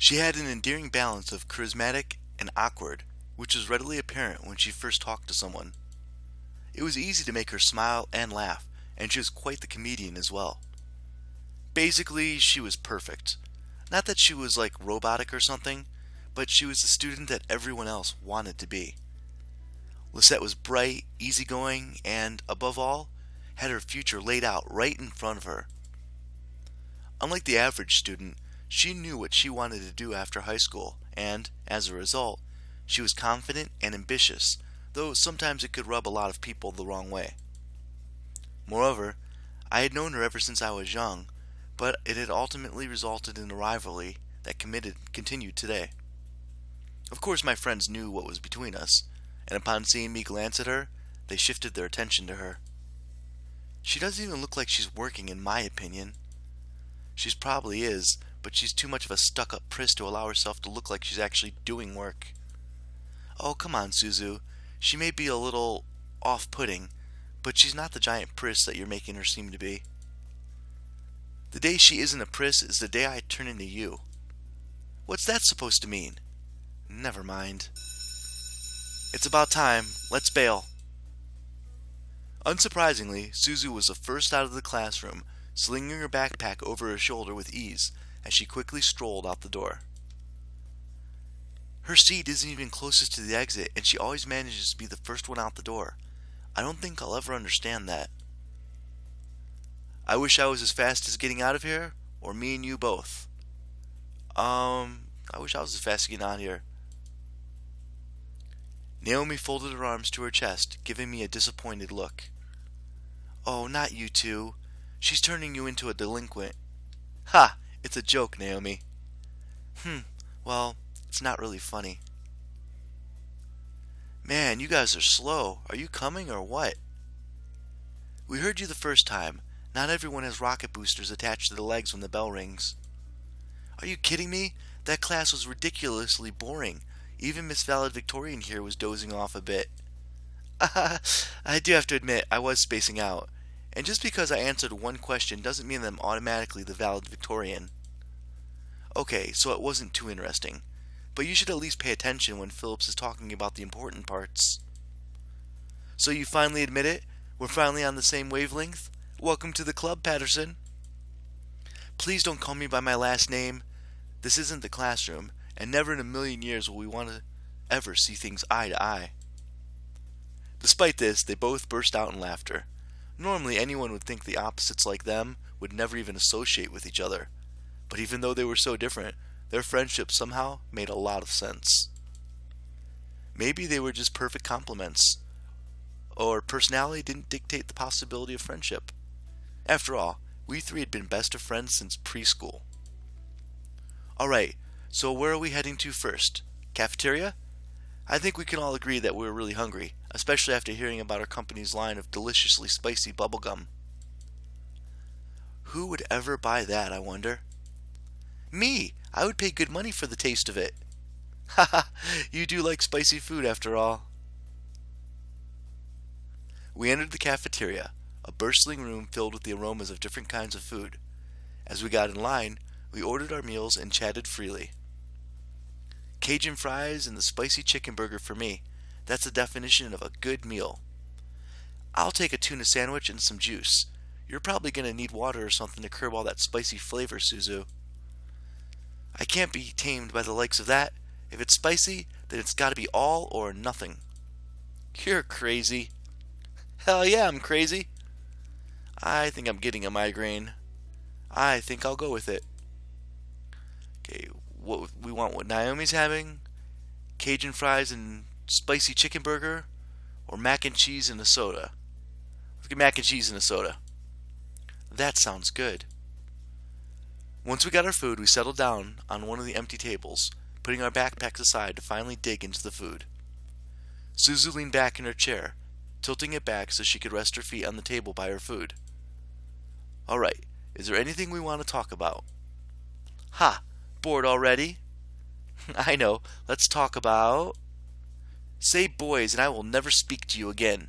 She had an endearing balance of charismatic and awkward, which was readily apparent when she first talked to someone. It was easy to make her smile and laugh, and she was quite the comedian as well. Basically, she was perfect. Not that she was like robotic or something, but she was the student that everyone else wanted to be. Lisette was bright, easygoing, and, above all, had her future laid out right in front of her. Unlike the average student, she knew what she wanted to do after high school, and, as a result, she was confident and ambitious, though sometimes it could rub a lot of people the wrong way. Moreover, I had known her ever since I was young, but it had ultimately resulted in a rivalry that continued today. Of course, my friends knew what was between us, and upon seeing me glance at her, they shifted their attention to her. She doesn't even look like she's working, in my opinion. She probably is, but she's too much of a stuck-up priss to allow herself to look like she's actually doing work. Oh, come on, Suzu. She may be a little off-putting, but she's not the giant priss that you're making her seem to be. The day she isn't a priss is the day I turn into you. What's that supposed to mean? Never mind. It's about time. Let's bail. Unsurprisingly, Suzu was the first out of the classroom, slinging her backpack over her shoulder with ease as she quickly strolled out the door. Her seat isn't even closest to the exit, and she always manages to be the first one out the door. I don't think I'll ever understand that. I wish I was as fast as getting out of here, or me and you both. I wish I was as fast as getting out of here. Naomi folded her arms to her chest, giving me a disappointed look. Oh, not you two. She's turning you into a delinquent. Ha! It's a joke, Naomi. Well, it's not really funny. Man, you guys are slow. Are you coming or what? We heard you the first time. Not everyone has rocket boosters attached to the legs when the bell rings. Are you kidding me? That class was ridiculously boring. Even Miss Valedictorian here was dozing off a bit. I do have to admit, I was spacing out. And just because I answered one question doesn't mean that I'm automatically the valedictorian. Okay, so it wasn't too interesting. But you should at least pay attention when Phillips is talking about the important parts. So you finally admit it? We're finally on the same wavelength? Welcome to the club, Patterson. Please don't call me by my last name. This isn't the classroom, and never in a million years will we want to ever see things eye to eye. Despite this, they both burst out in laughter. Normally, anyone would think the opposites like them would never even associate with each other. But even though they were so different, their friendship somehow made a lot of sense. Maybe they were just perfect complements, or personality didn't dictate the possibility of friendship. After all, we three had been best of friends since preschool. Alright, so where are we heading to first? Cafeteria? I think we can all agree that we're really hungry, especially after hearing about our company's line of deliciously spicy bubblegum. Who would ever buy that, I wonder? Me! I would pay good money for the taste of it. Haha, you do like spicy food after all. We entered the cafeteria, a bustling room filled with the aromas of different kinds of food. As we got in line, we ordered our meals and chatted freely. Cajun fries and the spicy chicken burger for me. That's the definition of a good meal. I'll take a tuna sandwich and some juice. You're probably going to need water or something to curb all that spicy flavor, Suzu. I can't be tamed by the likes of that. If it's spicy, then it's got to be all or nothing. You're crazy. Hell yeah, I'm crazy. I think I'm getting a migraine. I think I'll go with it. Okay, what we want what Naomi's having? Cajun fries and spicy chicken burger? Or mac and cheese and a soda? Let's get mac and cheese and a soda. That sounds good. Once we got our food, we settled down on one of the empty tables, putting our backpacks aside to finally dig into the food. Suzu leaned back in her chair, tilting it back so she could rest her feet on the table by her food. Alright, is there anything we want to talk about? Ha! Bored already? I know, let's talk about... Say boys and I will never speak to you again.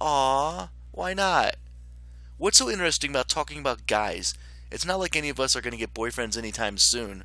Aww, why not? What's so interesting about talking about guys? It's not like any of us are going to get boyfriends anytime soon.